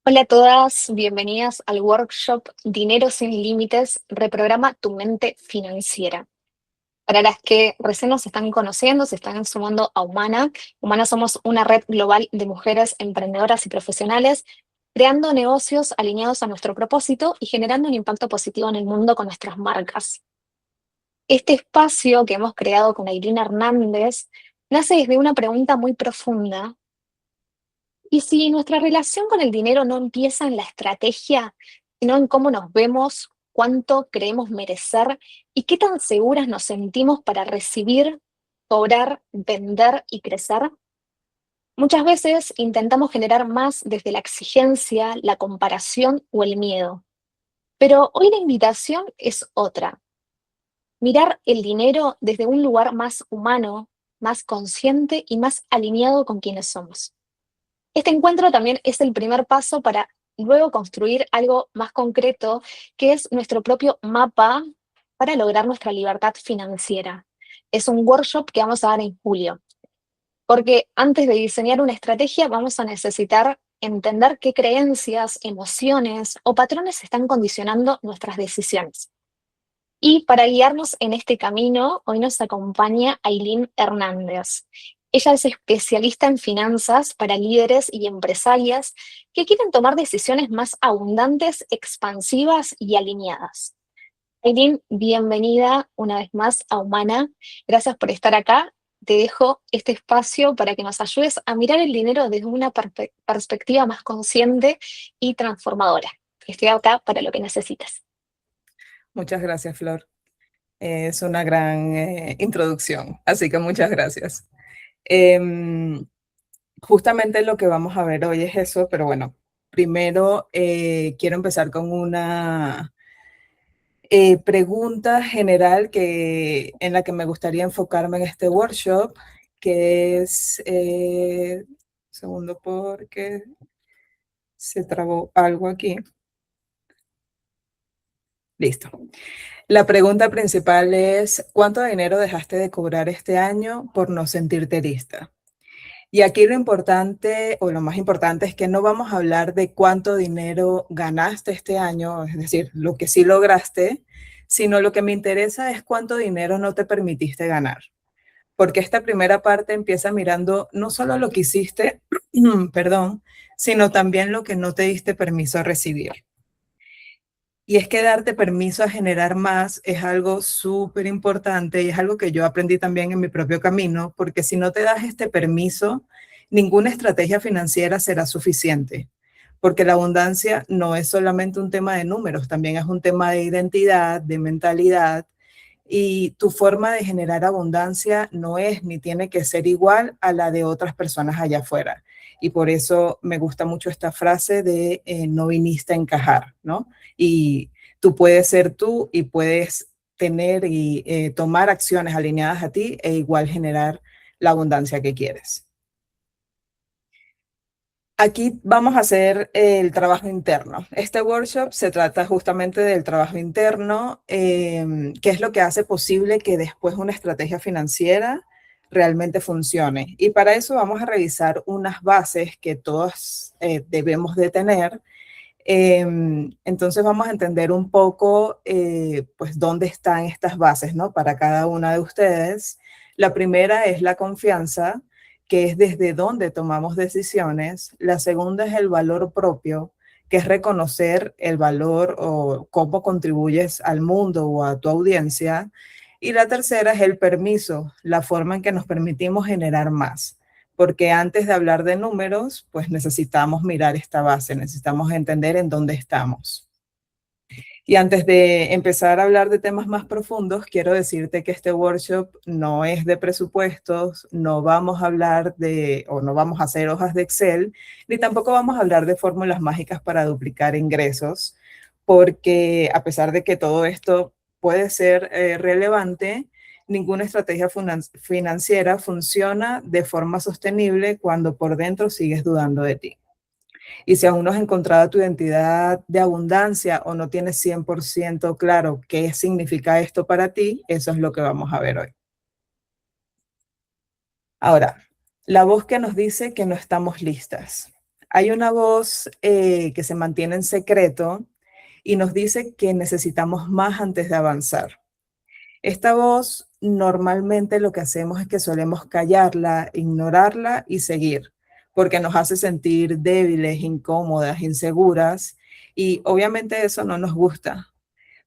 Hola a todas, bienvenidas al workshop Dinero sin Límites, reprograma tu mente financiera. Para las que recién nos están conociendo, se están sumando a Humana. Humana somos una red global de mujeres emprendedoras y profesionales, creando negocios alineados a nuestro propósito y generando un impacto positivo en el mundo con nuestras marcas. Este espacio que hemos creado con Ailina Hernández nace desde una pregunta muy profunda. Y si nuestra relación con el dinero no empieza en la estrategia, sino en cómo nos vemos, cuánto creemos merecer y qué tan seguras nos sentimos para recibir, cobrar, vender y crecer, muchas veces intentamos generar más desde la exigencia, la comparación o el miedo. Pero hoy la invitación es otra: mirar el dinero desde un lugar más humano, más consciente y más alineado con quienes somos. Este encuentro también es el primer paso para luego construir algo más concreto, que es nuestro propio mapa para lograr nuestra libertad financiera. Es un workshop que vamos a dar en julio, porque antes de diseñar una estrategia vamos a necesitar entender qué creencias, emociones o patrones están condicionando nuestras decisiones. Y para guiarnos en este camino, hoy nos acompaña Ailín Hernández. Ella es especialista en finanzas para líderes y empresarias que quieren tomar decisiones más abundantes, expansivas y alineadas. Ailín, bienvenida una vez más a Humana. Gracias por estar acá. Te dejo este espacio para que nos ayudes a mirar el dinero desde una perspectiva más consciente y transformadora. Estoy acá para lo que necesites. Muchas gracias, Flor. Es una gran introducción, así que muchas gracias. Em, Justamente lo que vamos a ver hoy es eso, pero bueno, primero quiero empezar con una pregunta general en la que me gustaría enfocarme en este workshop, que es, segundo porque se trabó algo aquí. Listo. La pregunta principal es, ¿cuánto dinero dejaste de cobrar este año por no sentirte lista? Y aquí lo importante, o lo más importante, es que no vamos a hablar de cuánto dinero ganaste este año, es decir, lo que sí lograste, sino lo que me interesa es cuánto dinero no te permitiste ganar. Porque esta primera parte empieza mirando no solo lo que hiciste, perdón, sino también lo que no te diste permiso a recibir. Y es que darte permiso a generar más es algo súper importante y es algo que yo aprendí también en mi propio camino, porque si no te das este permiso, ninguna estrategia financiera será suficiente, porque la abundancia no es solamente un tema de números, también es un tema de identidad, de mentalidad, y tu forma de generar abundancia no es ni tiene que ser igual a la de otras personas allá afuera. Y por eso me gusta mucho esta frase de no viniste a encajar, ¿no? Y tú puedes ser tú y puedes tener y tomar acciones alineadas a ti e igual generar la abundancia que quieres. Aquí vamos a hacer el trabajo interno. Este workshop se trata justamente del trabajo interno, que es lo que hace posible que después una estrategia financiera realmente funcione. Y para eso vamos a revisar unas bases que todos debemos de tener. Entonces vamos a entender un poco, pues, dónde están estas bases, ¿no? Para cada una de ustedes. La primera es la confianza, que es desde dónde tomamos decisiones. La segunda es el valor propio, que es reconocer el valor o cómo contribuyes al mundo o a tu audiencia. Y la tercera es el permiso, la forma en que nos permitimos generar más, porque antes de hablar de números, pues necesitamos mirar esta base, necesitamos entender en dónde estamos. Y antes de empezar a hablar de temas más profundos, quiero decirte que este workshop no es de presupuestos, no vamos a hablar de, o no vamos a hacer hojas de Excel, ni tampoco vamos a hablar de fórmulas mágicas para duplicar ingresos, porque a pesar de que todo esto puede ser relevante, ninguna estrategia financiera funciona de forma sostenible cuando por dentro sigues dudando de ti. Y si aún no has encontrado tu identidad de abundancia o no tienes 100% claro qué significa esto para ti, eso es lo que vamos a ver hoy. Ahora, la voz que nos dice que no estamos listas. Hay una voz que se mantiene en secreto y nos dice que necesitamos más antes de avanzar. Esta voz normalmente lo que hacemos es que solemos callarla, ignorarla y seguir, porque nos hace sentir débiles, incómodas, inseguras y obviamente eso no nos gusta.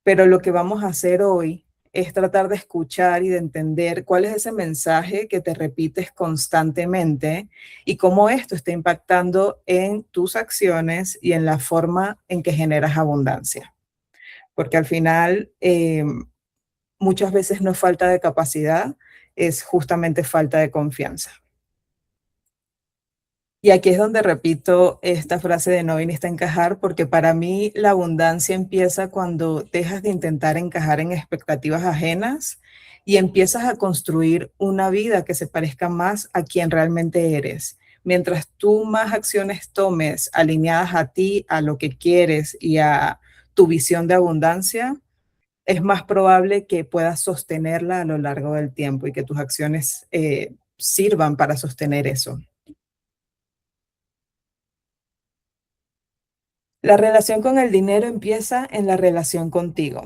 Pero lo que vamos a hacer hoy es tratar de escuchar y de entender cuál es ese mensaje que te repites constantemente y cómo esto está impactando en tus acciones y en la forma en que generas abundancia. Porque al final muchas veces no es falta de capacidad, es justamente falta de confianza. Y aquí es donde repito esta frase de no viniste a encajar, porque para mí la abundancia empieza cuando dejas de intentar encajar en expectativas ajenas y empiezas a construir una vida que se parezca más a quien realmente eres. Mientras tú más acciones tomes alineadas a ti, a lo que quieres y a tu visión de abundancia, es más probable que puedas sostenerla a lo largo del tiempo y que tus acciones sirvan para sostener eso. La relación con el dinero empieza en la relación contigo.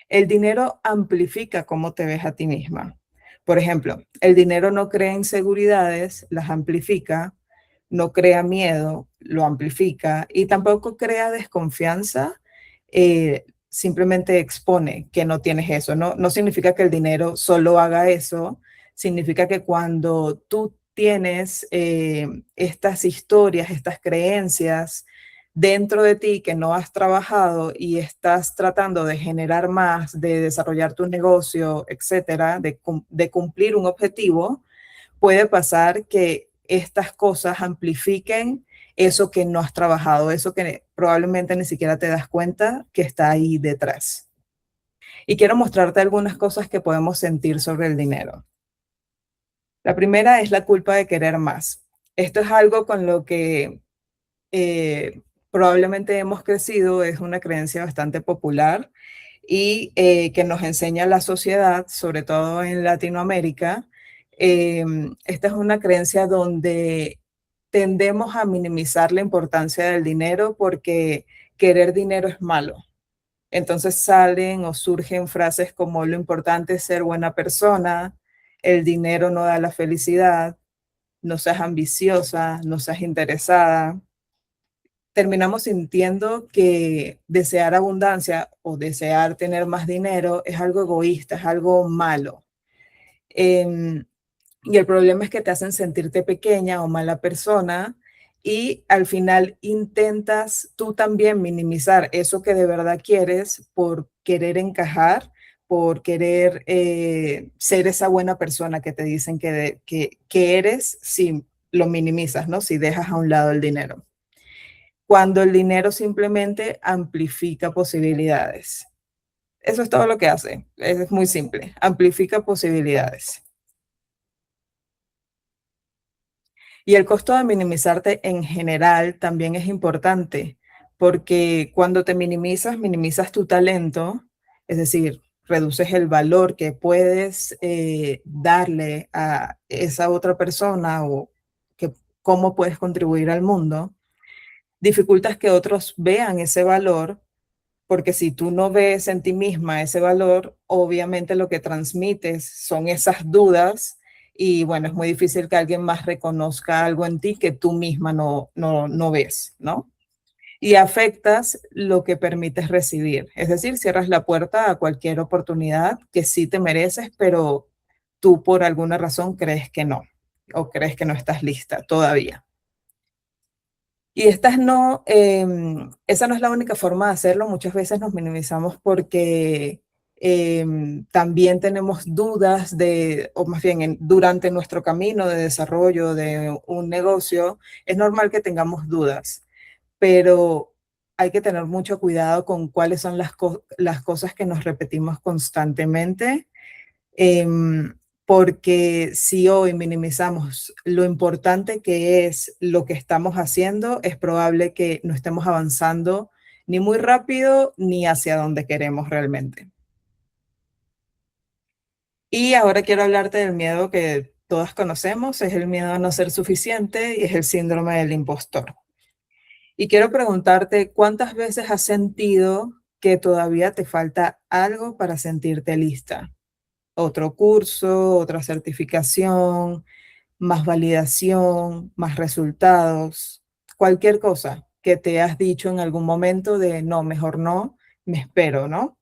El dinero amplifica cómo te ves a ti misma. Por ejemplo, el dinero no crea inseguridades, las amplifica, no crea miedo, lo amplifica y tampoco crea desconfianza, simplemente expone que no tienes eso. No significa que el dinero solo haga eso, significa que cuando tú tienes estas historias, estas creencias, dentro de ti que no has trabajado y estás tratando de generar más, de desarrollar tu negocio, etcétera, de cumplir un objetivo, puede pasar que estas cosas amplifiquen eso que no has trabajado, eso que probablemente ni siquiera te das cuenta que está ahí detrás. Y quiero mostrarte algunas cosas que podemos sentir sobre el dinero. La primera es la culpa de querer más. Esto es algo con lo que probablemente hemos crecido, es una creencia bastante popular y que nos enseña la sociedad, sobre todo en Latinoamérica. Esta es una creencia donde tendemos a minimizar la importancia del dinero porque querer dinero es malo. Entonces salen o surgen frases como lo importante es ser buena persona, el dinero no da la felicidad, no seas ambiciosa, no seas interesada. Terminamos sintiendo que desear abundancia o desear tener más dinero es algo egoísta, es algo malo. Em, y el problema es que te hacen sentirte pequeña o mala persona y al final intentas tú también minimizar eso que de verdad quieres por querer encajar, por querer ser esa buena persona que te dicen que eres si lo minimizas, ¿no? Si dejas a un lado el dinero cuando el dinero simplemente amplifica posibilidades. Eso es todo lo que hace. Es muy simple. Amplifica posibilidades. Y el costo de minimizarte en general también es importante, porque cuando te minimizas, minimizas tu talento, es decir, reduces el valor que puedes darle a esa otra persona o que, cómo puedes contribuir al mundo. Dificultas que otros vean ese valor. Porque si tú no ves en ti misma ese valor, obviamente lo que transmites son esas dudas y bueno, es muy difícil que alguien más reconozca algo en ti que tú misma no ves, ¿no? Y afectas lo que permites recibir. Es decir, cierras la puerta a cualquier oportunidad que sí te mereces, pero tú por alguna razón crees que no o crees que no estás lista todavía. Y esa no es la única forma de hacerlo. Muchas veces nos minimizamos porque también tenemos dudas o más bien durante nuestro camino de desarrollo de un negocio, es normal que tengamos dudas, pero hay que tener mucho cuidado con cuáles son las cosas que nos repetimos constantemente. Porque si hoy minimizamos lo importante que es lo que estamos haciendo, es probable que no estemos avanzando ni muy rápido ni hacia donde queremos realmente. Y ahora quiero hablarte del miedo que todas conocemos, es el miedo a no ser suficiente y es el síndrome del impostor. Y quiero preguntarte, ¿cuántas veces has sentido que todavía te falta algo para sentirte lista? Otro curso, otra certificación, más validación, más resultados, cualquier cosa que te has dicho en algún momento de no, mejor no, me espero, ¿no?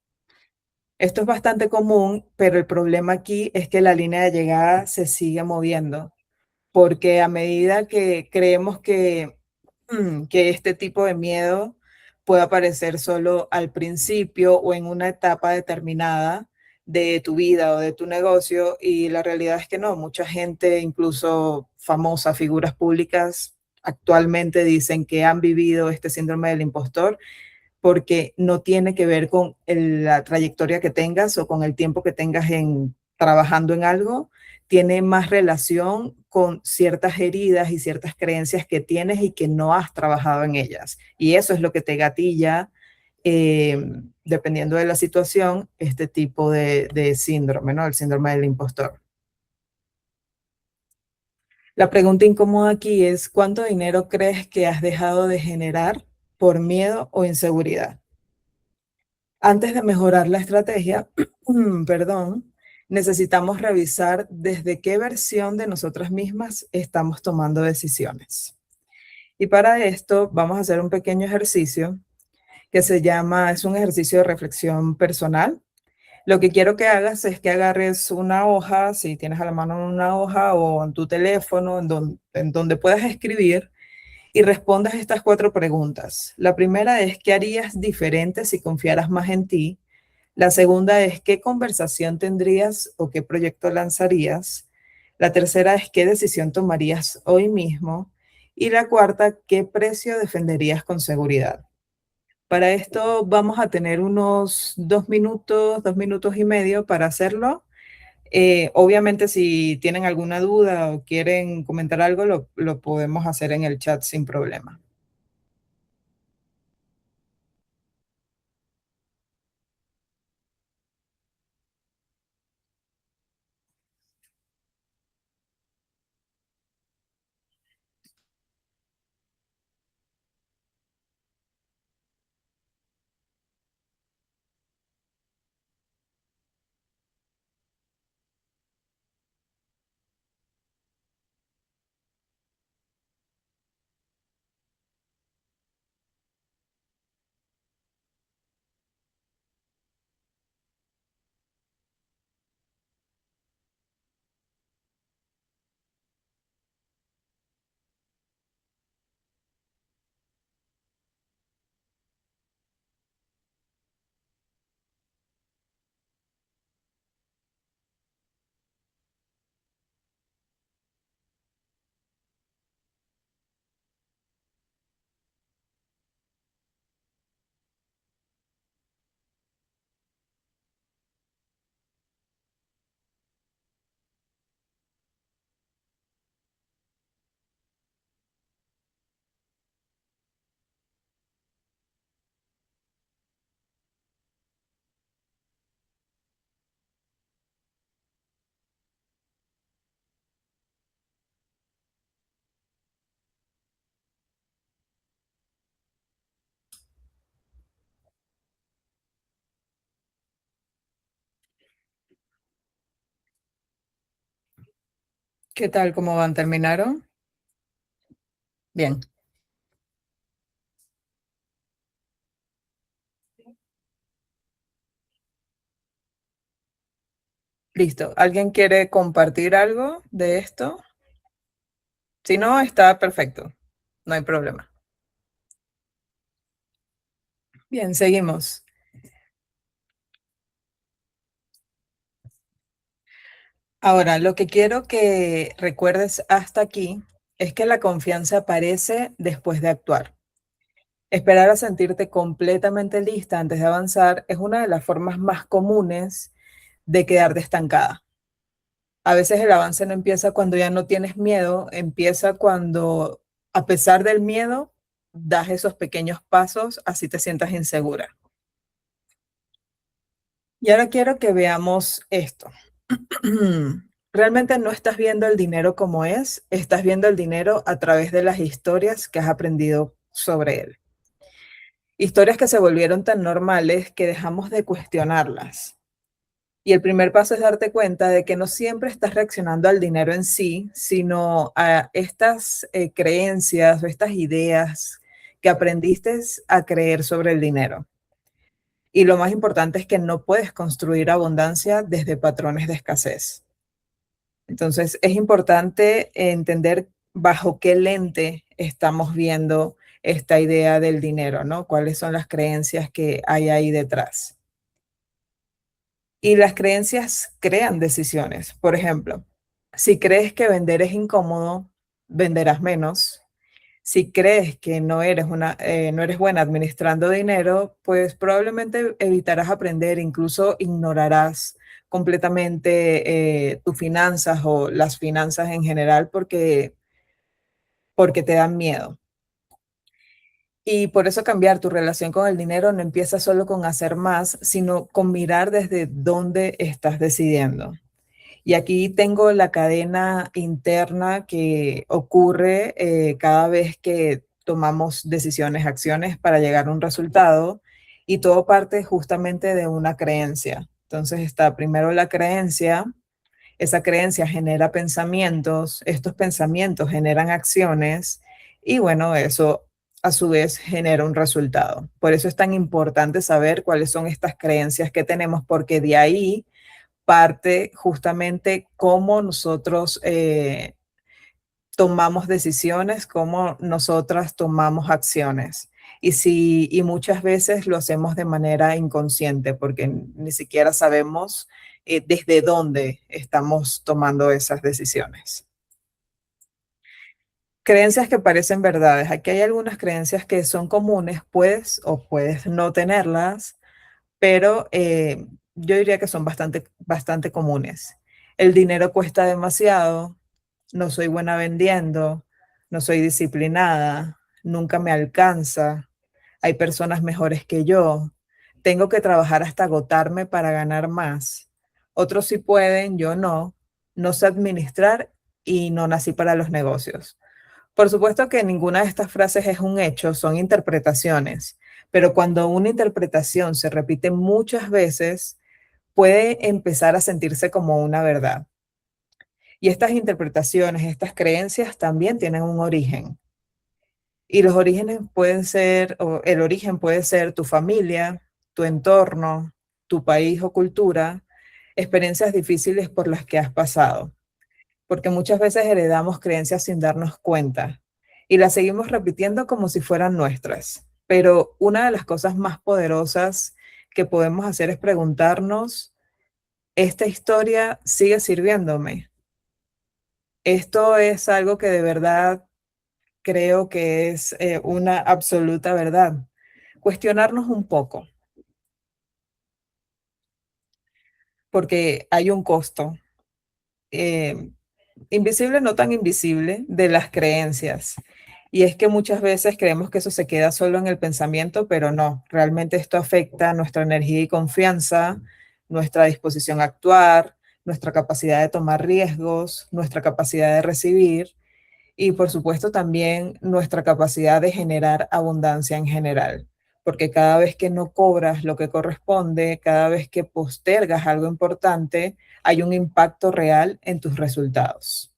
Esto es bastante común, pero el problema aquí es que la línea de llegada se sigue moviendo, porque a medida que creemos que este tipo de miedo puede aparecer solo al principio o en una etapa determinada de tu vida o de tu negocio, y la realidad es que no, mucha gente, incluso famosa, figuras públicas, actualmente dicen que han vivido este síndrome del impostor porque no tiene que ver con la trayectoria que tengas o con el tiempo que tengas trabajando en algo, tiene más relación con ciertas heridas y ciertas creencias que tienes y que no has trabajado en ellas. Y eso es lo que te gatilla, eh, dependiendo de la situación, este tipo de síndrome, ¿no? El síndrome del impostor. La pregunta incómoda aquí es, ¿cuánto dinero crees que has dejado de generar por miedo o inseguridad? Antes de mejorar la estrategia, perdón, necesitamos revisar desde qué versión de nosotras mismas estamos tomando decisiones. Y para esto vamos a hacer un pequeño ejercicio que es un ejercicio de reflexión personal. Lo que quiero que hagas es que agarres una hoja, si tienes a la mano una hoja o en tu teléfono, en donde puedas escribir y respondas estas 4 preguntas. La primera es, ¿qué harías diferente si confiaras más en ti? La segunda es, ¿qué conversación tendrías o qué proyecto lanzarías? La tercera es, ¿qué decisión tomarías hoy mismo? Y la cuarta, ¿qué precio defenderías con seguridad? Para esto vamos a tener unos 2 minutos, 2 minutos y medio para hacerlo. Obviamente, si tienen alguna duda o quieren comentar algo, lo podemos hacer en el chat sin problema. ¿Qué tal? ¿Cómo van? ¿Terminaron? Bien, listo. ¿Alguien quiere compartir algo de esto? Si no, está perfecto. No hay problema. Bien, seguimos. Ahora, lo que quiero que recuerdes hasta aquí es que la confianza aparece después de actuar. Esperar a sentirte completamente lista antes de avanzar es una de las formas más comunes de quedarte estancada. A veces el avance no empieza cuando ya no tienes miedo, empieza cuando, a pesar del miedo, das esos pequeños pasos, así te sientas insegura. Y ahora quiero que veamos esto. realmente no estás viendo el dinero como es, estás viendo el dinero a través de las historias que has aprendido sobre él. Historias que se volvieron tan normales que dejamos de cuestionarlas. Y el primer paso es darte cuenta de que no siempre estás reaccionando al dinero en sí, sino a estas creencias o estas ideas que aprendiste a creer sobre el dinero. Y lo más importante es que no puedes construir abundancia desde patrones de escasez. Entonces, es importante entender bajo qué lente estamos viendo esta idea del dinero, ¿no? ¿Cuáles son las creencias que hay ahí detrás? Y las creencias crean decisiones. Por ejemplo, si crees que vender es incómodo, venderás menos. Si crees que no eres buena administrando dinero, pues probablemente evitarás aprender, incluso ignorarás completamente tus finanzas o las finanzas en general porque te dan miedo. Y por eso cambiar tu relación con el dinero no empieza solo con hacer más, sino con mirar desde dónde estás decidiendo. Y aquí tengo la cadena interna que ocurre cada vez que tomamos decisiones, acciones para llegar a un resultado y todo parte justamente de una creencia. Entonces está primero la creencia, esa creencia genera pensamientos, estos pensamientos generan acciones y bueno, eso a su vez genera un resultado. Por eso es tan importante saber cuáles son estas creencias que tenemos porque de ahí parte justamente cómo nosotros tomamos decisiones, cómo nosotras tomamos acciones. Y muchas veces lo hacemos de manera inconsciente porque ni siquiera sabemos desde dónde estamos tomando esas decisiones. Creencias que parecen verdades. Aquí hay algunas creencias que son comunes, puedes o puedes no tenerlas, pero yo diría que son bastante comunes. El dinero cuesta demasiado, no soy buena vendiendo, no soy disciplinada, nunca me alcanza, hay personas mejores que yo, tengo que trabajar hasta agotarme para ganar más. Otros sí pueden, yo no, no sé administrar y no nací para los negocios. Por supuesto que ninguna de estas frases es un hecho, son interpretaciones, pero cuando una interpretación se repite muchas veces, puede empezar a sentirse como una verdad. Y estas interpretaciones, estas creencias también tienen un origen. Y los orígenes pueden ser, o el origen puede ser tu familia, tu entorno, tu país o cultura, experiencias difíciles por las que has pasado porque muchas veces heredamos creencias sin darnos cuenta y las seguimos repitiendo como si fueran nuestras. Pero una de las cosas más poderosas que podemos hacer es preguntarnos, ¿esta historia sigue sirviéndome? Esto es algo que de verdad creo que es una absoluta verdad. Cuestionarnos un poco, porque hay un costo. eh, Invisible, no tan invisible, de las creencias. Y es que muchas veces creemos que eso se queda solo en el pensamiento, pero no, realmente esto afecta nuestra energía y confianza, nuestra disposición a actuar, nuestra capacidad de tomar riesgos, nuestra capacidad de recibir y por supuesto también nuestra capacidad de generar abundancia en general. Porque cada vez que no cobras lo que corresponde, cada vez que postergas algo importante, hay un impacto real en tus resultados.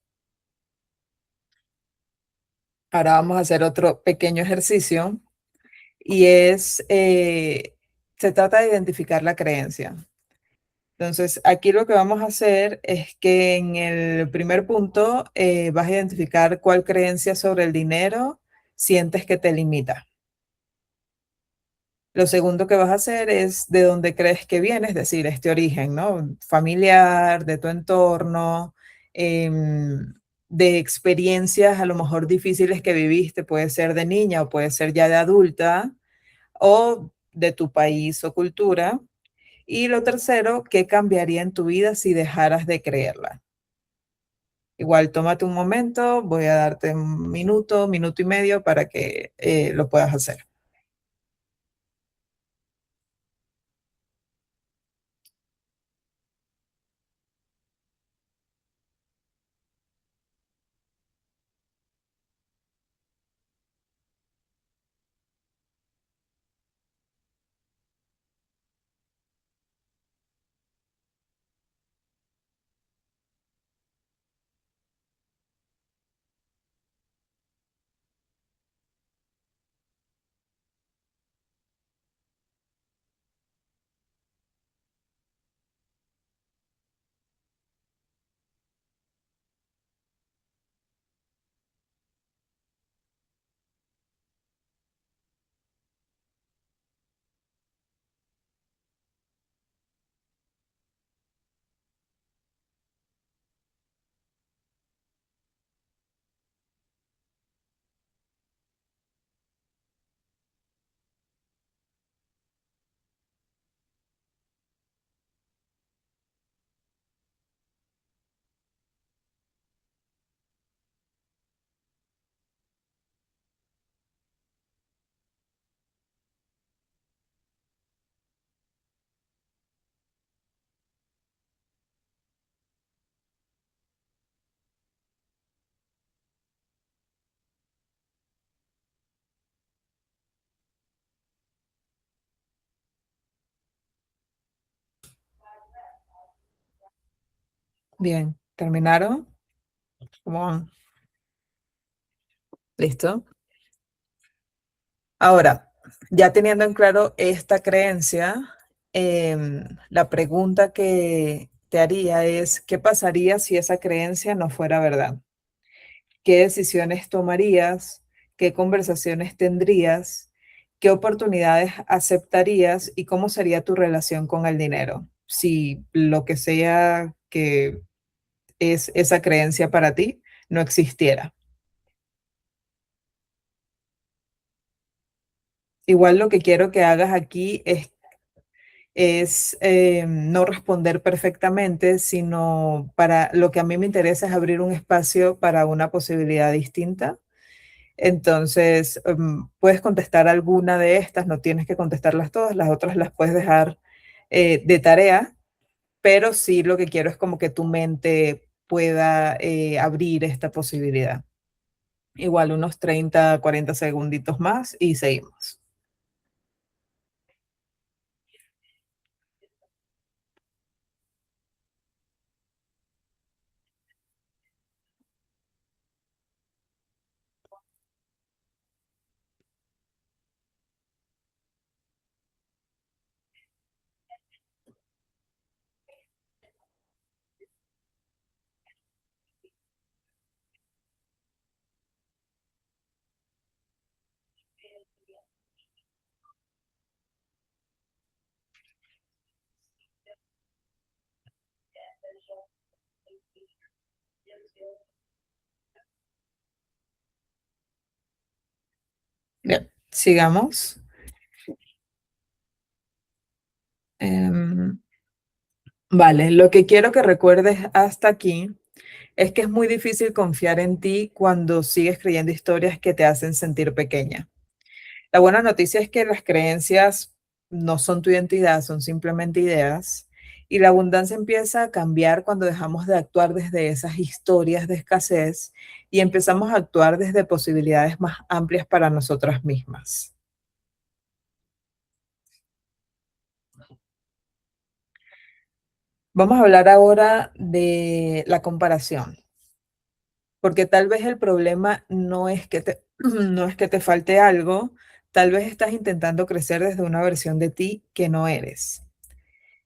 Ahora vamos a hacer otro pequeño ejercicio y se trata de identificar la creencia. Entonces, aquí lo que vamos a hacer es que en el primer punto vas a identificar cuál creencia sobre el dinero sientes que te limita. Lo segundo que vas a hacer es de dónde crees que viene, es decir, este origen, ¿no? Familiar, de tu entorno, em, de experiencias a lo mejor difíciles que viviste, puede ser de niña o puede ser ya de adulta, o de tu país o cultura. Y lo tercero, ¿qué cambiaría en tu vida si dejaras de creerla? Igual, tómate un momento, voy a darte un minuto, minuto y medio para que lo puedas hacer. Bien, ¿terminaron? ¿Cómo van? ¿Listo? Ahora, ya teniendo en claro esta creencia, la pregunta que te haría es, ¿qué pasaría si esa creencia no fuera verdad? ¿Qué decisiones tomarías? ¿Qué conversaciones tendrías? ¿Qué oportunidades aceptarías? ¿Y cómo sería tu relación con el dinero? Si lo que sea que es esa creencia para ti no existiera. Igual lo que quiero que hagas aquí es no responder perfectamente, sino para lo que a mí me interesa es abrir un espacio para una posibilidad distinta. Entonces, puedes contestar alguna de estas, no tienes que contestarlas todas, las otras las puedes dejar de tarea, pero sí lo que quiero es como que tu mente pueda abrir esta posibilidad. Igual unos 30, 40 segunditos más y seguimos. Bien, sigamos. Em, vale, lo que quiero que recuerdes hasta aquí es que es muy difícil confiar en ti cuando sigues creyendo historias que te hacen sentir pequeña. La buena noticia es que las creencias no son tu identidad, son simplemente ideas. Y la abundancia empieza a cambiar cuando dejamos de actuar desde esas historias de escasez y empezamos a actuar desde posibilidades más amplias para nosotras mismas. Vamos a hablar ahora de la comparación, porque tal vez el problema no es que no es que te falte algo, tal vez estás intentando crecer desde una versión de ti que no eres.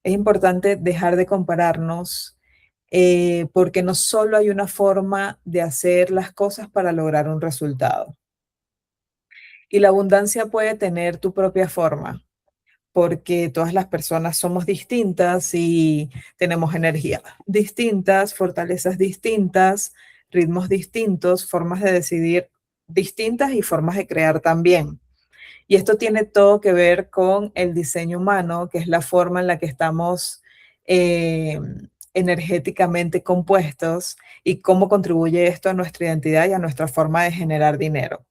Es importante dejar de compararnos porque no solo hay una forma de hacer las cosas para lograr un resultado. Y la abundancia puede tener tu propia forma, porque todas las personas somos distintas y tenemos energías distintas, fortalezas distintas, ritmos distintos, formas de decidir distintas y formas de crear también. Y esto tiene todo que ver con el diseño humano, que es la forma en la que estamos eh, energéticamente compuestos y cómo contribuye esto a nuestra identidad y a nuestra forma de generar dinero.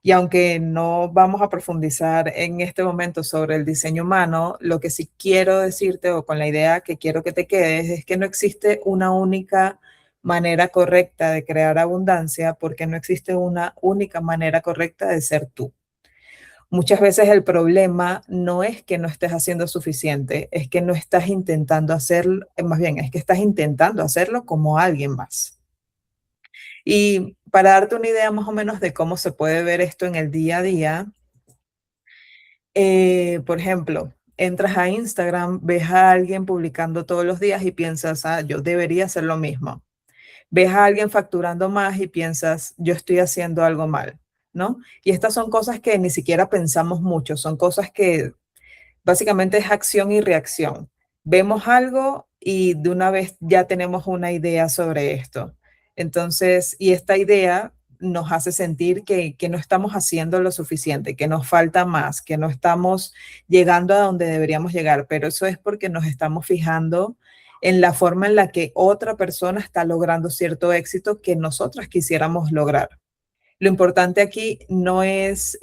Y aunque no vamos a profundizar en este momento sobre el diseño humano, lo que sí quiero decirte o con la idea que quiero que te quedes es que no existe una única manera correcta de crear abundancia porque no existe una única manera correcta de ser tú. Muchas veces el problema no es que no estés haciendo suficiente, es que no estás intentando hacerlo, más bien es que estás intentando hacerlo como alguien más. Y para darte una idea más o menos de cómo se puede ver esto en el día a día, por ejemplo, entras a Instagram, ves a alguien publicando todos los días y piensas, ah, yo debería hacer lo mismo. Ves a alguien facturando más y piensas, yo estoy haciendo algo mal, ¿no? Y estas son cosas que ni siquiera pensamos mucho, son cosas que básicamente es acción y reacción. Vemos algo y de una vez ya tenemos una idea sobre esto. Entonces, y esta idea nos hace sentir que no estamos haciendo lo suficiente, que nos falta más, que no estamos llegando a donde deberíamos llegar, pero eso es porque nos estamos fijando en la forma en la que otra persona está logrando cierto éxito que nosotras quisiéramos lograr. Lo importante aquí no es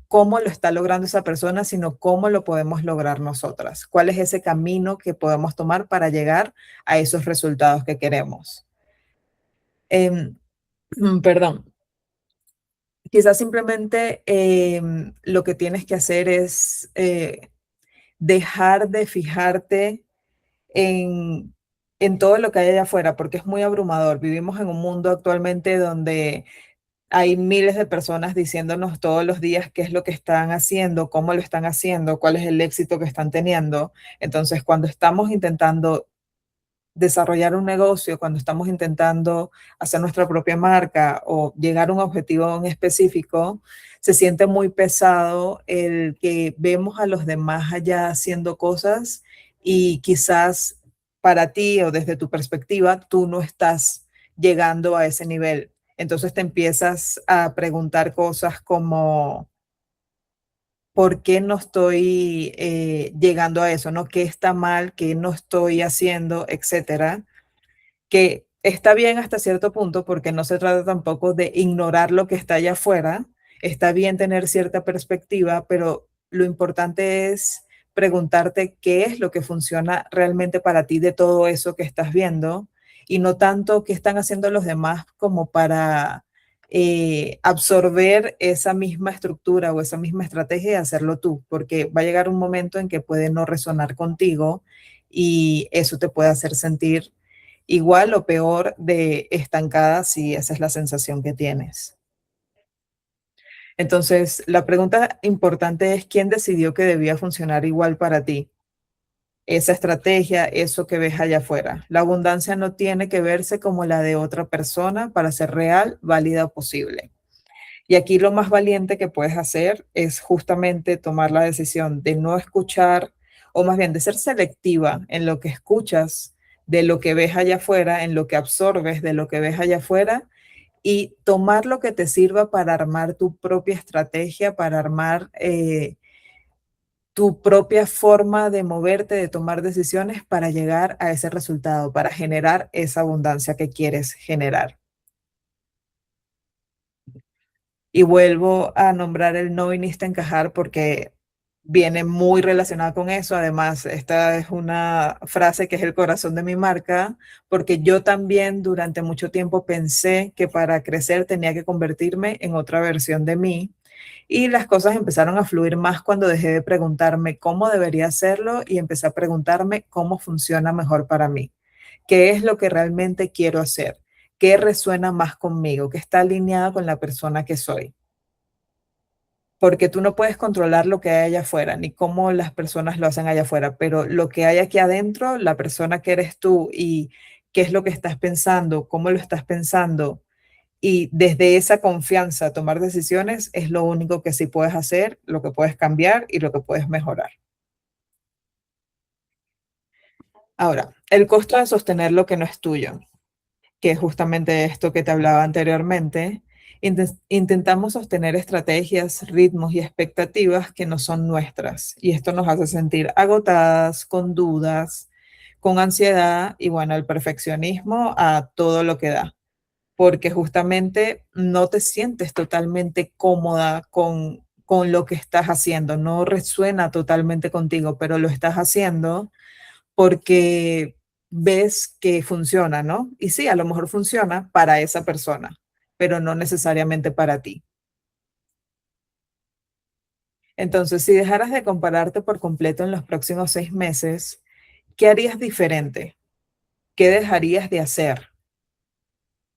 cómo lo está logrando esa persona, sino cómo lo podemos lograr nosotras. ¿Cuál es ese camino que podemos tomar para llegar a esos resultados que queremos? Em, perdón. Quizás simplemente lo que tienes que hacer es dejar de fijarte en, en todo lo que hay allá afuera, porque es muy abrumador. Vivimos en un mundo actualmente donde hay miles de personas diciéndonos todos los días qué es lo que están haciendo, cómo lo están haciendo, cuál es el éxito que están teniendo. Entonces, cuando estamos intentando desarrollar un negocio, cuando estamos intentando hacer nuestra propia marca o llegar a un objetivo en específico, se siente muy pesado el que vemos a los demás allá haciendo cosas y quizás para ti o desde tu perspectiva, tú no estás llegando a ese nivel. Entonces te empiezas a preguntar cosas como, ¿por qué no estoy llegando a eso? ¿No? ¿Qué está mal? ¿Qué no estoy haciendo? Etcétera, que está bien hasta cierto punto porque no se trata tampoco de ignorar lo que está allá afuera. Está bien tener cierta perspectiva, pero lo importante es preguntarte qué es lo que funciona realmente para ti de todo eso que estás viendo y no tanto qué están haciendo los demás como para absorber esa misma estructura o esa misma estrategia y hacerlo tú, porque va a llegar un momento en que puede no resonar contigo y eso te puede hacer sentir igual o peor de estancada si esa es la sensación que tienes. Entonces, la pregunta importante es quién decidió que debía funcionar igual para ti. Esa estrategia, eso que ves allá afuera. La abundancia no tiene que verse como la de otra persona para ser real, válida o posible. Y aquí lo más valiente que puedes hacer es justamente tomar la decisión de no escuchar, o más bien de ser selectiva en lo que escuchas, de lo que ves allá afuera, en lo que absorbes de lo que ves allá afuera, y tomar lo que te sirva para armar tu propia estrategia, para armar tu propia forma de moverte, de tomar decisiones para llegar a ese resultado, para generar esa abundancia que quieres generar. Y vuelvo a nombrar el no viniste a encajar porque viene muy relacionado con eso. Además, esta es una frase que es el corazón de mi marca, porque yo también durante mucho tiempo pensé que para crecer tenía que convertirme en otra versión de mí. Y las cosas empezaron a fluir más cuando dejé de preguntarme cómo debería hacerlo y empecé a preguntarme cómo funciona mejor para mí. ¿Qué es lo que realmente quiero hacer? ¿Qué resuena más conmigo? ¿Qué está alineado con la persona que soy? Porque tú no puedes controlar lo que hay allá afuera, ni cómo las personas lo hacen allá afuera, pero lo que hay aquí adentro, la persona que eres tú y qué es lo que estás pensando, cómo lo estás pensando, y desde esa confianza tomar decisiones es lo único que sí puedes hacer, lo que puedes cambiar y lo que puedes mejorar. Ahora, el costo de sostener lo que no es tuyo, que es justamente esto que te hablaba anteriormente. Intentamos sostener estrategias, ritmos y expectativas que no son nuestras. Y esto nos hace sentir agotadas, con dudas, con ansiedad y bueno, el perfeccionismo a todo lo que da. Porque justamente no te sientes totalmente cómoda con lo que estás haciendo, no resuena totalmente contigo, pero lo estás haciendo porque ves que funciona, ¿no? Y sí, a lo mejor funciona para esa persona, pero no necesariamente para ti. Entonces, si dejaras de compararte por completo en los próximos 6 meses, ¿qué harías diferente? ¿Qué dejarías de hacer?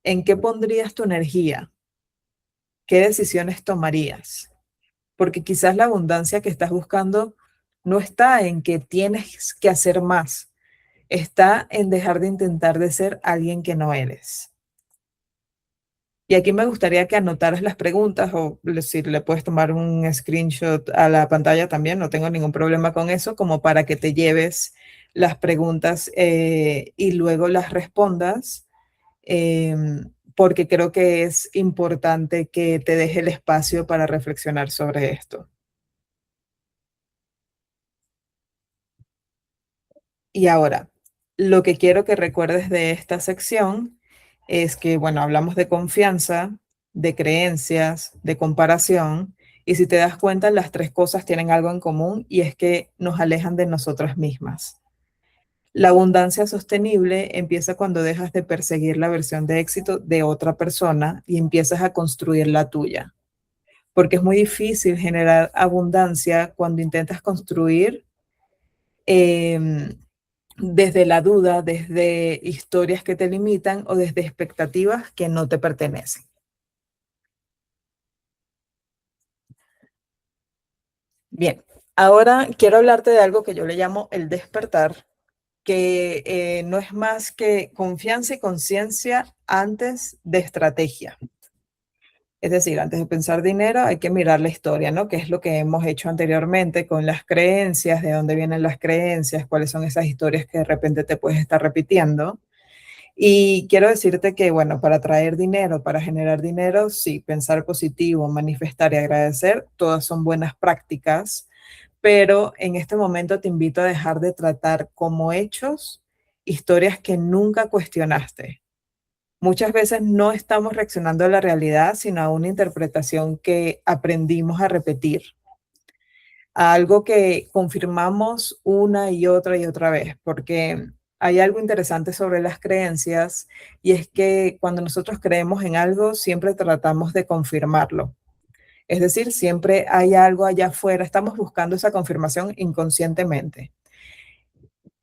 ¿En qué pondrías tu energía? ¿Qué decisiones tomarías? Porque quizás la abundancia que estás buscando no está en que tienes que hacer más, está en dejar de intentar de ser alguien que no eres. Y aquí me gustaría que anotaras las preguntas o si le puedes tomar un screenshot a la pantalla también, no tengo ningún problema con eso, como para que te lleves las preguntas y luego las respondas, eh, porque creo que es importante que te deje el espacio para reflexionar sobre esto. Y ahora, lo que quiero que recuerdes de esta sección es que, bueno, hablamos de confianza, de creencias, de comparación, y si te das cuenta, las tres cosas tienen algo en común y es que nos alejan de nosotras mismas. La abundancia sostenible empieza cuando dejas de perseguir la versión de éxito de otra persona y empiezas a construir la tuya, porque es muy difícil generar abundancia cuando intentas construir eh, desde la duda, desde historias que te limitan o desde expectativas que no te pertenecen. Bien, ahora quiero hablarte de algo que yo le llamo el despertar, que no es más que confianza y conciencia antes de estrategia. Es decir, antes de pensar dinero hay que mirar la historia, ¿no? ¿Qué es lo que hemos hecho anteriormente con las creencias? ¿De dónde vienen las creencias? ¿Cuáles son esas historias que de repente te puedes estar repitiendo? Y quiero decirte que, bueno, para traer dinero, para generar dinero, sí, pensar positivo, manifestar y agradecer, todas son buenas prácticas, pero en este momento te invito a dejar de tratar como hechos historias que nunca cuestionaste. Muchas veces no estamos reaccionando a la realidad, sino a una interpretación que aprendimos a repetir, a algo que confirmamos una y otra vez, porque hay algo interesante sobre las creencias y es que cuando nosotros creemos en algo, siempre tratamos de confirmarlo. Es decir, siempre hay algo allá afuera, estamos buscando esa confirmación inconscientemente.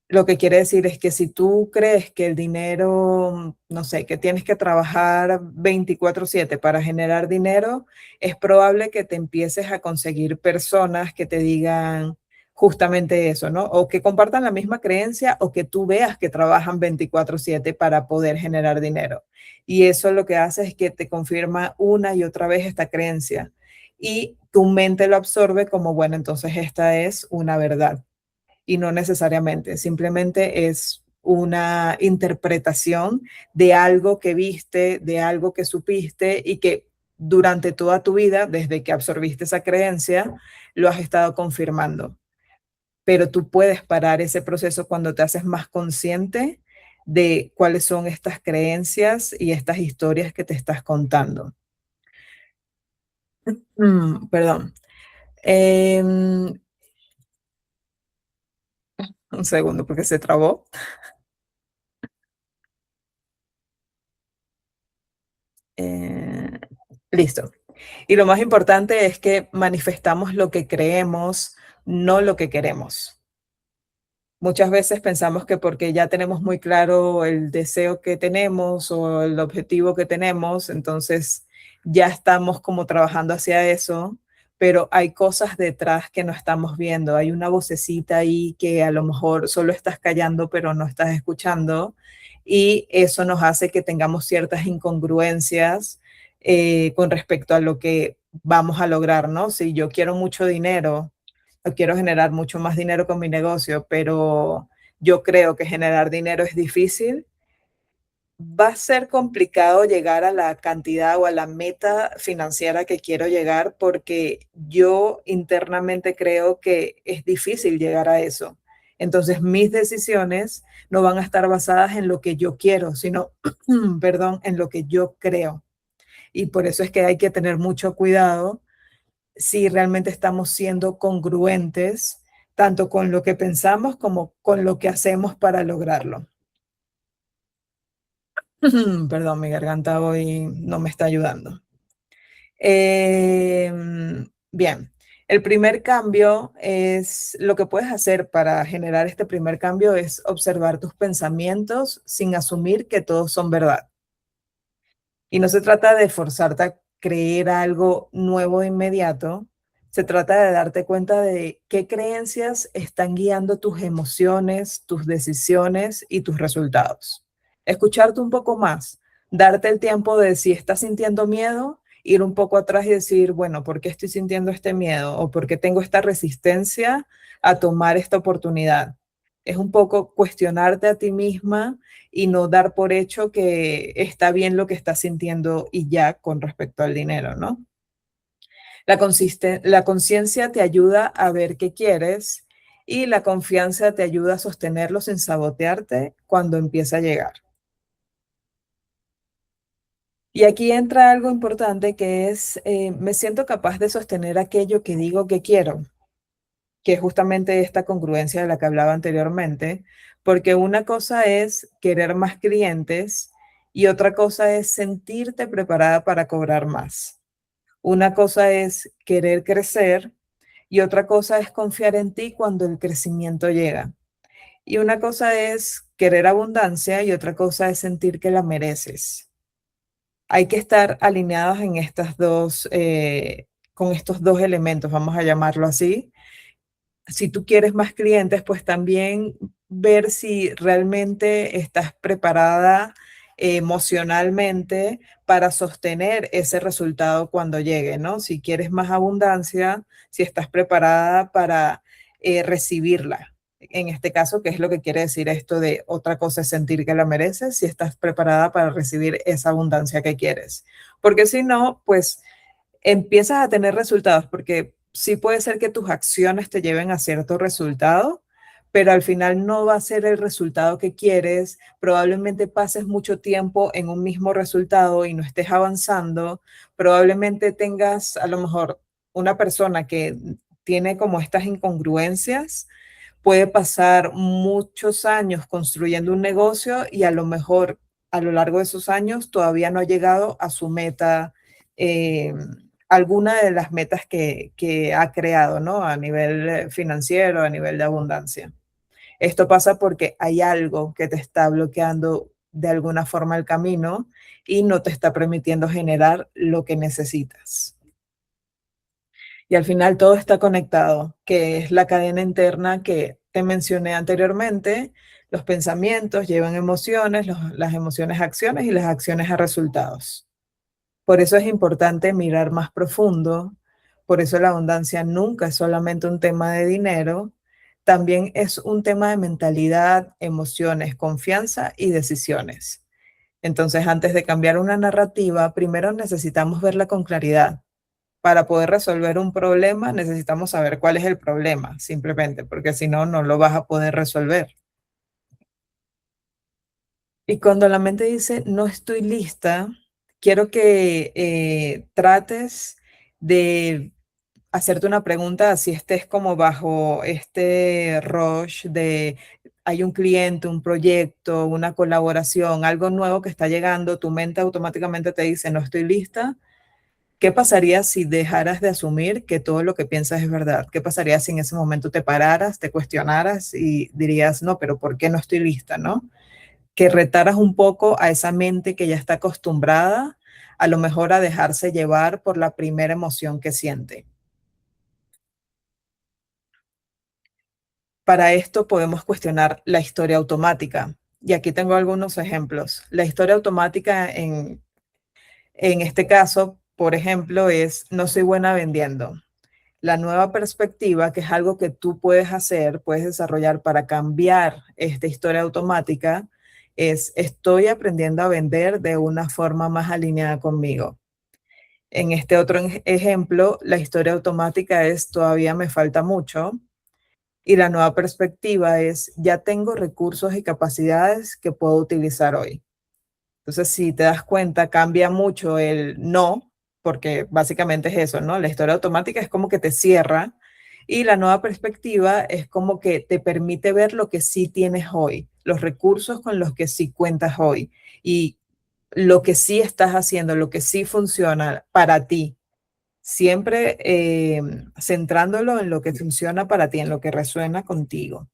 Lo que quiere decir es que si tú crees que el dinero, no sé, que tienes que trabajar 24/7 para generar dinero, es probable que te empieces a conseguir personas que te digan justamente eso, ¿no? O que compartan la misma creencia o que tú veas que trabajan 24/7 para poder generar dinero. Y eso lo que hace es que te confirma una y otra vez esta creencia. Y tu mente lo absorbe como, bueno, entonces esta es una verdad y no necesariamente, simplemente es una interpretación de algo que viste, de algo que supiste y que durante toda tu vida, desde que absorbiste esa creencia, lo has estado confirmando. Pero tú puedes parar ese proceso cuando te haces más consciente de cuáles son estas creencias y estas historias que te estás contando. Perdón. Un segundo, porque se trabó. Eh, Listo. Y lo más importante es que manifestamos lo que creemos, no lo que queremos. Muchas veces pensamos que porque ya tenemos muy claro el deseo que tenemos o el objetivo que tenemos, entonces ya estamos como trabajando hacia eso, pero hay cosas detrás que no estamos viendo. Hay una vocecita ahí que a lo mejor solo estás callando, pero no estás escuchando. Y eso nos hace que tengamos ciertas incongruencias con respecto a lo que vamos a lograr, ¿no? Si yo quiero mucho dinero, quiero generar mucho más dinero con mi negocio, pero yo creo que generar dinero es difícil, va a ser complicado llegar a la cantidad o a la meta financiera que quiero llegar porque yo internamente creo que es difícil llegar a eso. Entonces mis decisiones no van a estar basadas en lo que yo quiero, sino, perdón, en lo que yo creo. Y por eso es que hay que tener mucho cuidado si realmente estamos siendo congruentes tanto con lo que pensamos como con lo que hacemos para lograrlo. Perdón, mi garganta hoy no me está ayudando. Eh, Bien, el primer cambio es lo que puedes hacer para generar este primer cambio es observar tus pensamientos sin asumir que todos son verdad. Y no se trata de forzarte a creer algo nuevo de inmediato, se trata de darte cuenta de qué creencias están guiando tus emociones, tus decisiones y tus resultados. Escucharte un poco más, darte el tiempo de si estás sintiendo miedo, ir un poco atrás y decir, bueno, ¿por qué estoy sintiendo este miedo? ¿O por qué tengo esta resistencia a tomar esta oportunidad? Es un poco cuestionarte a ti misma y no dar por hecho que está bien lo que estás sintiendo y ya con respecto al dinero, ¿no? La conciencia te ayuda a ver qué quieres y la confianza te ayuda a sostenerlo sin sabotearte cuando empieza a llegar. Y aquí entra algo importante que es, me siento capaz de sostener aquello que digo que quiero, que es justamente esta congruencia de la que hablaba anteriormente, porque una cosa es querer más clientes y otra cosa es sentirte preparada para cobrar más. Una cosa es querer crecer y otra cosa es confiar en ti cuando el crecimiento llega. Y una cosa es querer abundancia y otra cosa es sentir que la mereces. Hay que estar alineados en estas dos, con estos dos elementos, vamos a llamarlo así. Si tú quieres más clientes, pues también ver si realmente estás preparada emocionalmente para sostener ese resultado cuando llegue, ¿no? Si quieres más abundancia, si estás preparada para recibirla. En este caso, ¿qué es lo que quiere decir esto de otra cosa es sentir que la mereces? Si estás preparada para recibir esa abundancia que quieres. Porque si no, pues empiezas a tener resultados, porque sí puede ser que tus acciones te lleven a cierto resultado, pero al final no va a ser el resultado que quieres. Probablemente pases mucho tiempo en un mismo resultado y no estés avanzando. Probablemente tengas a lo mejor una persona que tiene como estas incongruencias, puede pasar muchos años construyendo un negocio y a lo mejor a lo largo de esos años todavía no ha llegado a su meta, eh, alguna de las metas que ha creado, ¿no? A nivel financiero, a nivel de abundancia. Esto pasa porque hay algo que te está bloqueando de alguna forma el camino y no te está permitiendo generar lo que necesitas. Y al final todo está conectado, que es la cadena interna que te mencioné anteriormente. Los pensamientos llevan emociones, las emociones a acciones y las acciones a resultados. Por eso es importante mirar más profundo. Por eso la abundancia nunca es solamente un tema de dinero, también es un tema de mentalidad, emociones, confianza y decisiones. Entonces, antes de cambiar una narrativa, primero necesitamos verla con claridad. Para poder resolver un problema, necesitamos saber cuál es el problema, simplemente, porque si no, no lo vas a poder resolver. Y cuando la mente dice, no estoy lista, quiero que trates de hacerte una pregunta, si estés como bajo este rush de hay un cliente, un proyecto, una colaboración, algo nuevo que está llegando, tu mente automáticamente te dice, no estoy lista. ¿Qué pasaría si dejaras de asumir que todo lo que piensas es verdad? ¿Qué pasaría si en ese momento te pararas, te cuestionaras y dirías, no, pero ¿por qué no estoy lista, no? Que retaras un poco a esa mente que ya está acostumbrada a lo mejor a dejarse llevar por la primera emoción que siente. Para esto podemos cuestionar la historia automática. Y aquí tengo algunos ejemplos. La historia automática en este caso, por ejemplo, es no soy buena vendiendo. La nueva perspectiva, que es algo que tú puedes hacer, puedes desarrollar para cambiar esta historia automática, es estoy aprendiendo a vender de una forma más alineada conmigo. En este otro ejemplo, la historia automática es todavía me falta mucho y la nueva perspectiva es ya tengo recursos y capacidades que puedo utilizar hoy. Entonces, si te das cuenta, cambia mucho el no, porque básicamente es eso, ¿no? La historia automática es como que te cierra y la nueva perspectiva es como que te permite ver lo que sí tienes hoy, los recursos con los que sí cuentas hoy y lo que sí estás haciendo, lo que sí funciona para ti, siempre centrándolo en lo que funciona para ti, en lo que resuena contigo.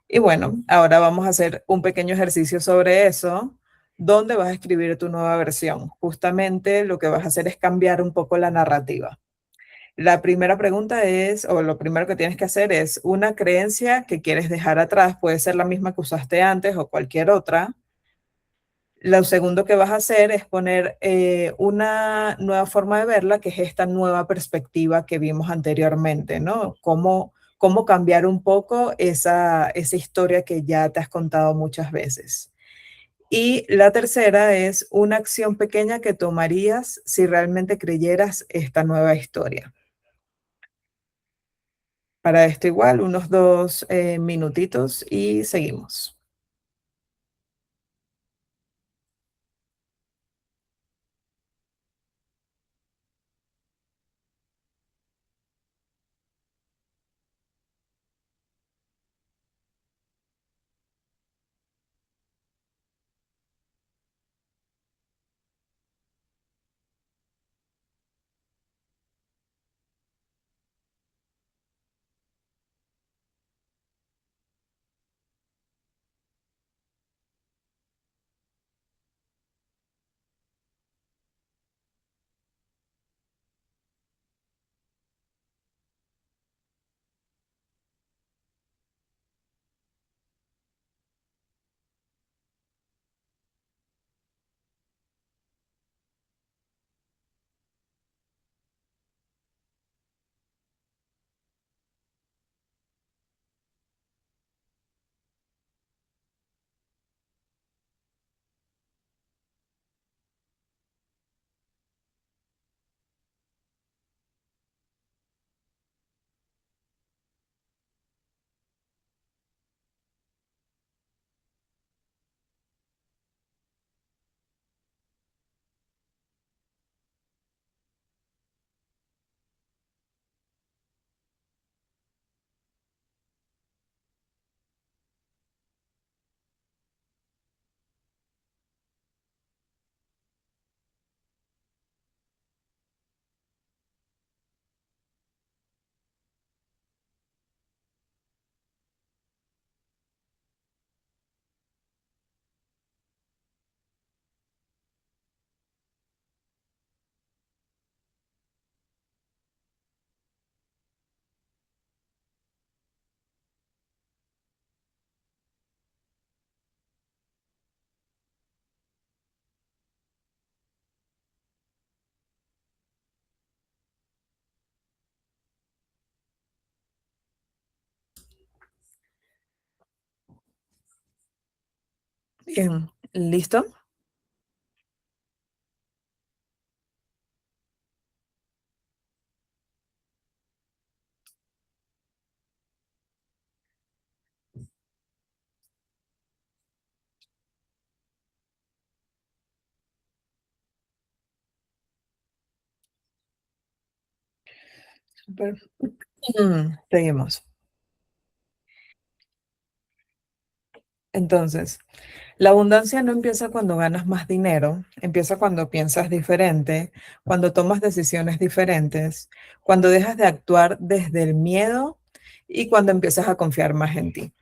Y bueno, ahora vamos a hacer un pequeño ejercicio sobre eso, donde vas a escribir tu nueva versión. Justamente lo que vas a hacer es cambiar un poco la narrativa. La primera pregunta es, o lo primero que tienes que hacer es una creencia que quieres dejar atrás, puede ser la misma que usaste antes o cualquier otra. Lo segundo que vas a hacer es poner una nueva forma de verla, que es esta nueva perspectiva que vimos anteriormente, ¿no? Cómo cambiar un poco esa historia que ya te has contado muchas veces. Y la tercera es una acción pequeña que tomarías si realmente creyeras esta nueva historia. Para esto igual, unos 2 minutitos y seguimos. Bien, ¿listo? Súper. Seguimos. Entonces, la abundancia no empieza cuando ganas más dinero, empieza cuando piensas diferente, cuando tomas decisiones diferentes, cuando dejas de actuar desde el miedo y cuando empiezas a confiar más en ti.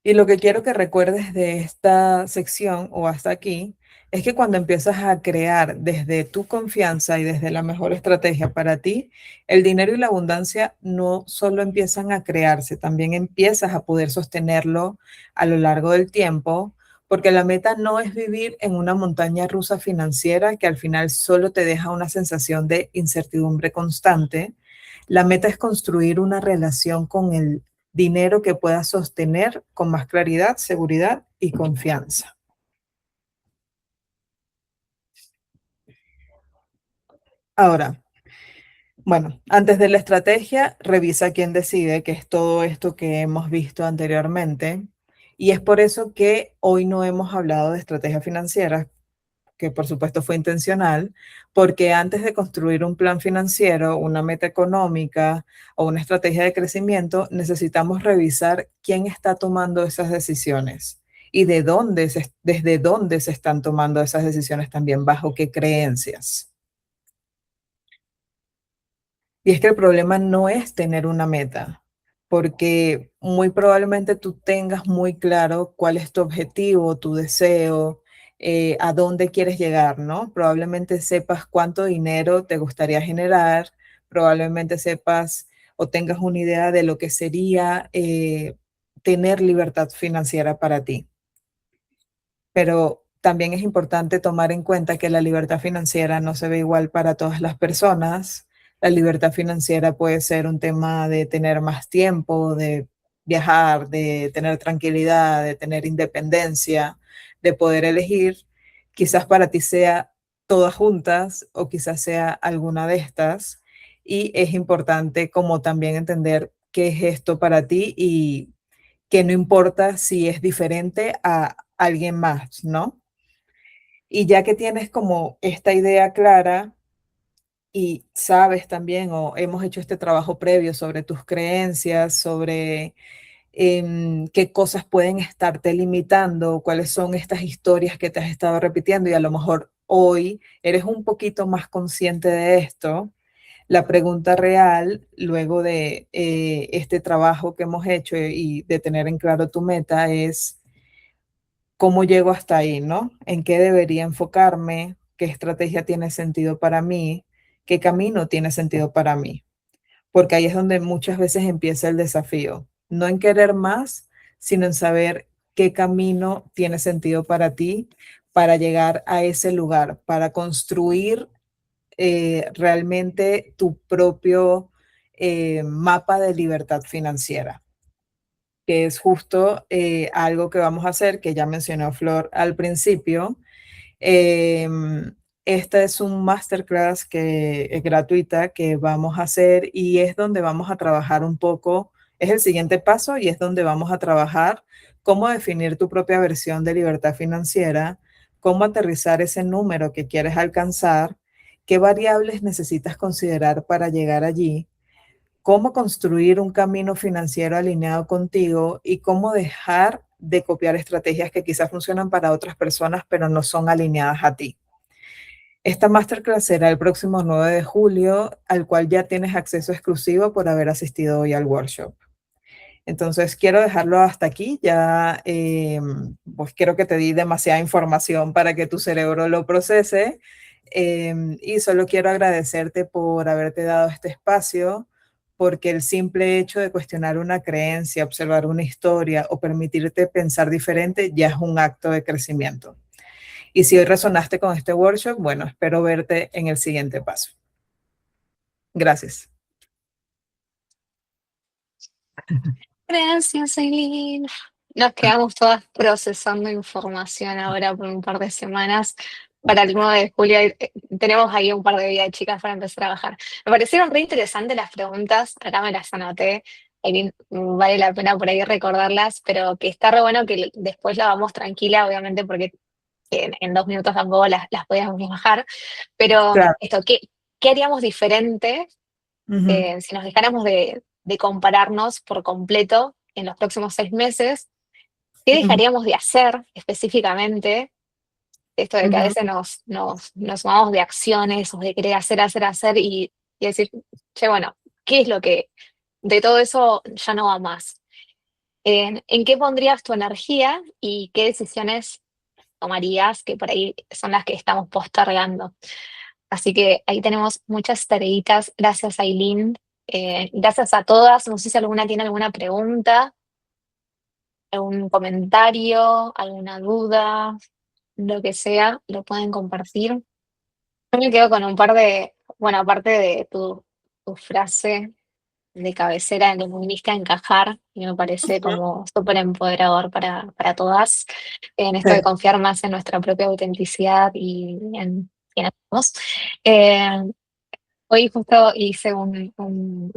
Y lo que quiero que recuerdes de esta sección o hasta aquí es que cuando empiezas a crear desde tu confianza y desde la mejor estrategia para ti, el dinero y la abundancia no solo empiezan a crearse, también empiezas a poder sostenerlo a lo largo del tiempo, porque la meta no es vivir en una montaña rusa financiera que al final solo te deja una sensación de incertidumbre constante. La meta es construir una relación con el dinero que puedas sostener con más claridad, seguridad y confianza. Ahora, bueno, antes de la estrategia, revisa quién decide, que es todo esto que hemos visto anteriormente. Y es por eso que hoy no hemos hablado de estrategia financiera, que por supuesto fue intencional, porque antes de construir un plan financiero, una meta económica o una estrategia de crecimiento, necesitamos revisar quién está tomando esas decisiones y desde dónde se están tomando esas decisiones también, bajo qué creencias. Y es que el problema no es tener una meta, porque muy probablemente tú tengas muy claro cuál es tu objetivo, tu deseo, a dónde quieres llegar, ¿no? Probablemente sepas cuánto dinero te gustaría generar, probablemente sepas o tengas una idea de lo que sería tener libertad financiera para ti. Pero también es importante tomar en cuenta que la libertad financiera no se ve igual para todas las personas. La libertad financiera puede ser un tema de tener más tiempo, de viajar, de tener tranquilidad, de tener independencia, de poder elegir. Quizás para ti sea todas juntas o quizás sea alguna de estas. Y es importante como también entender qué es esto para ti y que no importa si es diferente a alguien más, ¿no? Y ya que tienes como esta idea clara y sabes también o hemos hecho este trabajo previo sobre tus creencias, sobre qué cosas pueden estarte limitando, cuáles son estas historias que te has estado repitiendo y a lo mejor hoy eres un poquito más consciente de esto. La pregunta real, luego de este trabajo que hemos hecho y de tener en claro tu meta, es cómo llego hasta ahí, ¿no? ¿En qué debería enfocarme? ¿Qué estrategia tiene sentido para mí? ¿Qué camino tiene sentido para mí? Porque ahí es donde muchas veces empieza el desafío, no en querer más, sino en saber qué camino tiene sentido para ti para llegar a ese lugar, para construir realmente tu propio mapa de libertad financiera, que es justo algo que vamos a hacer, que ya mencionó Flor al principio. Esta es un masterclass que es gratuita que vamos a hacer y es donde vamos a trabajar un poco, es el siguiente paso y es donde vamos a trabajar cómo definir tu propia versión de libertad financiera, cómo aterrizar ese número que quieres alcanzar, qué variables necesitas considerar para llegar allí, cómo construir un camino financiero alineado contigo y cómo dejar de copiar estrategias que quizás funcionan para otras personas, pero no son alineadas a ti. Esta masterclass será el próximo 9 de julio, al cual ya tienes acceso exclusivo por haber asistido hoy al workshop. Entonces, quiero dejarlo hasta aquí. Ya, pues creo que te di demasiada información para que tu cerebro lo procese. Y solo quiero agradecerte por haberte dado este espacio, porque el simple hecho de cuestionar una creencia, observar una historia o permitirte pensar diferente ya es un acto de crecimiento. Y si hoy resonaste con este workshop, bueno, espero verte en el siguiente paso. Gracias. Gracias, Aileen. Nos quedamos todas procesando información ahora por un par de semanas. Para el 9 de julio tenemos ahí un par de días de chicas para empezar a bajar. Me parecieron re interesantes las preguntas, acá me las anoté. Aileen, vale la pena por ahí recordarlas, pero que está re bueno que después la vamos tranquila, obviamente, porque en 2 minutos tampoco las podíamos bajar. Pero Claro. esto, ¿qué haríamos diferente Ujú, si nos dejáramos de compararnos por completo en los próximos 6 meses? ¿Qué ujú, dejaríamos de hacer específicamente? Esto de que a ujú, veces nos sumamos de acciones o de querer hacer y decir, che, bueno, ¿qué es lo que de todo eso ya no va más? ¿En qué pondrías tu energía y qué decisiones tomarías que por ahí son las que estamos postergando? Así que ahí tenemos muchas tareitas. Gracias, Aileen. Gracias a todas. No sé si alguna tiene alguna pregunta, algún comentario, alguna duda, lo que sea, lo pueden compartir. Yo me quedo con un par de, bueno, aparte de tu frase de cabecera en que viniste a encajar, y me parece ujú. como súper empoderador para todas, en esto de Sí. confiar más en nuestra propia autenticidad y en quienes somos. Eh, Hoy justo hice una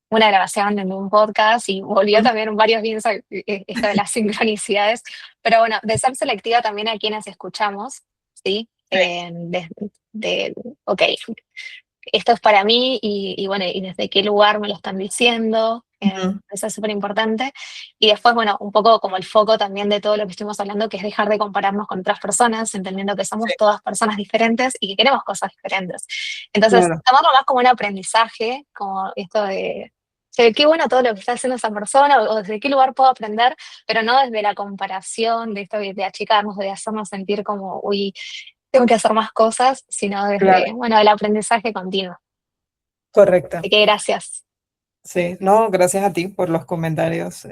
grabación en un podcast y volvió Ujú. también varios días esto de las sincronicidades, pero bueno, de ser selectiva también a quienes escuchamos, ¿sí? Sí. Ok, esto es para mí y bueno, y desde qué lugar me lo están diciendo, Ujú. eso es súper importante. Y después, bueno, un poco como el foco también de todo lo que estuvimos hablando, que es dejar de compararnos con otras personas, entendiendo que Sí, somos todas personas diferentes y que queremos cosas diferentes. Entonces, claro. tomarlo más como un aprendizaje, como esto de, che, qué bueno todo lo que está haciendo esa persona, o desde qué lugar puedo aprender, pero no desde la comparación, de esto de achicarnos, de hacernos sentir como, uy, tengo que hacer más cosas, sino Claro. desde, bueno, el aprendizaje continuo. Correcto. Así que gracias. Sí, no, gracias a ti por los comentarios.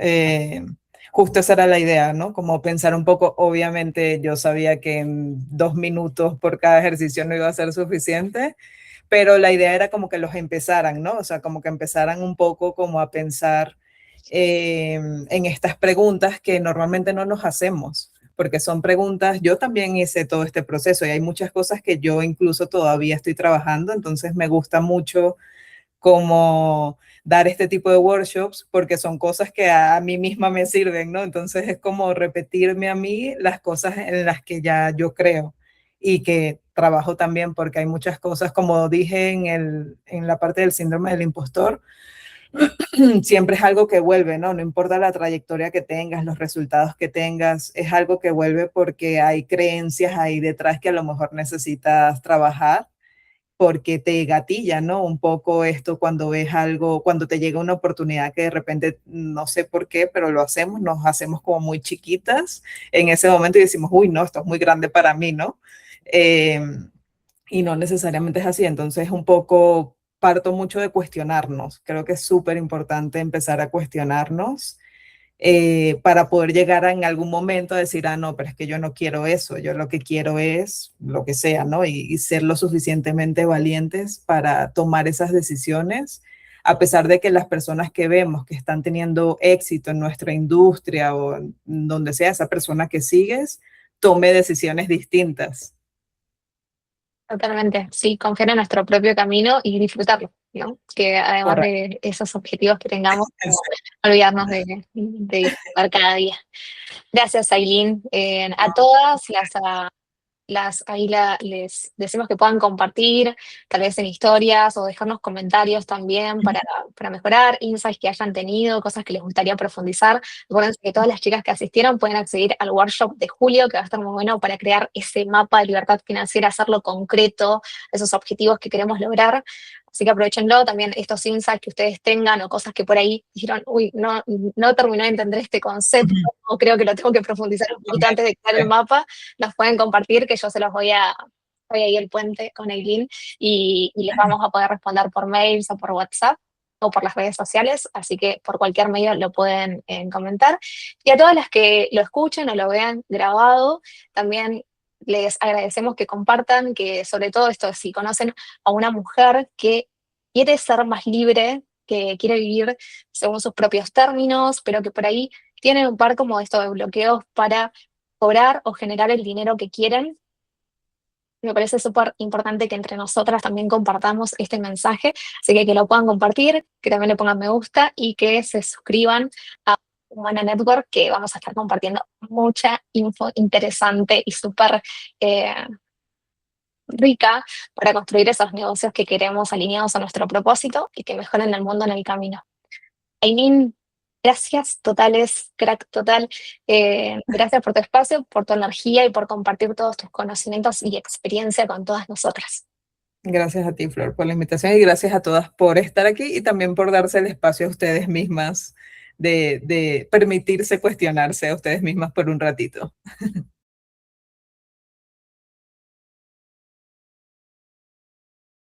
Justo esa era la idea, ¿no? Como pensar un poco, obviamente yo sabía que en 2 minutos por cada ejercicio no iba a ser suficiente, pero la idea era como que los empezaran, ¿no? O sea, como que empezaran un poco como a pensar en estas preguntas que normalmente no nos hacemos, porque son preguntas, yo también hice todo este proceso y hay muchas cosas que yo incluso todavía estoy trabajando, entonces me gusta mucho como dar este tipo de workshops porque son cosas que a mí misma me sirven, ¿no? Entonces es como repetirme a mí las cosas en las que ya yo creo y que trabajo también porque hay muchas cosas, como dije en la parte del síndrome del impostor, siempre es algo que vuelve, ¿no? No importa la trayectoria que tengas, los resultados que tengas, es algo que vuelve porque hay creencias ahí detrás que a lo mejor necesitas trabajar porque te gatilla, ¿no? Un poco esto cuando ves algo, cuando te llega una oportunidad que de repente, no sé por qué, pero lo hacemos, nos hacemos como muy chiquitas en ese momento y decimos, uy, no, esto es muy grande para mí, ¿no? Eh, y no necesariamente es así, entonces un poco parto mucho de cuestionarnos, creo que es súper importante empezar a cuestionarnos para poder llegar en algún momento a decir, ah, no, pero es que yo no quiero eso, yo lo que quiero es lo que sea, ¿no? Y ser lo suficientemente valientes para tomar esas decisiones, a pesar de que las personas que vemos que están teniendo éxito en nuestra industria o en donde sea esa persona que sigues, tome decisiones distintas. Totalmente, sí, confiar en nuestro propio camino y disfrutarlo, ¿no? Que además Correcto. de esos objetivos que tengamos, como olvidarnos de disfrutar cada día. Gracias, Aileen. A todas les decimos que puedan compartir, tal vez en historias o dejarnos comentarios también para mejorar, insights que hayan tenido, cosas que les gustaría profundizar. Recuerden que todas las chicas que asistieron pueden acceder al workshop de julio, que va a estar muy bueno para crear ese mapa de libertad financiera, hacerlo concreto, esos objetivos que queremos lograr. Así que aprovechenlo también estos insights que ustedes tengan o cosas que por ahí dijeron, uy, no terminó de entender este concepto, o creo que lo tengo que profundizar un poquito antes de crear el mapa, nos pueden compartir, que yo se los voy a ir el puente con Eileen y les vamos a poder responder por mails o por WhatsApp o por las redes sociales, así que por cualquier medio lo pueden comentar. Y a todas las que lo escuchen o lo vean grabado, también les agradecemos que compartan, que sobre todo esto, si conocen a una mujer que quiere ser más libre que quiere vivir según sus propios términos, pero que por ahí tienen un par como esto de bloqueos para cobrar o generar el dinero que quieren. Me parece súper importante que entre nosotras también compartamos este mensaje, así que lo puedan compartir, que también le pongan me gusta y que se suscriban a Humana Network, que vamos a estar compartiendo mucha info interesante y súper eh, rica para construir esos negocios que queremos alineados a nuestro propósito y que mejoren el mundo en el camino. Aileen, gracias totales, crack total. Gracias por tu espacio, por tu energía y por compartir todos tus conocimientos y experiencia con todas nosotras. Gracias a ti, Flor, por la invitación y gracias a todas por estar aquí y también por darse el espacio a ustedes mismas de permitirse cuestionarse a ustedes mismas por un ratito.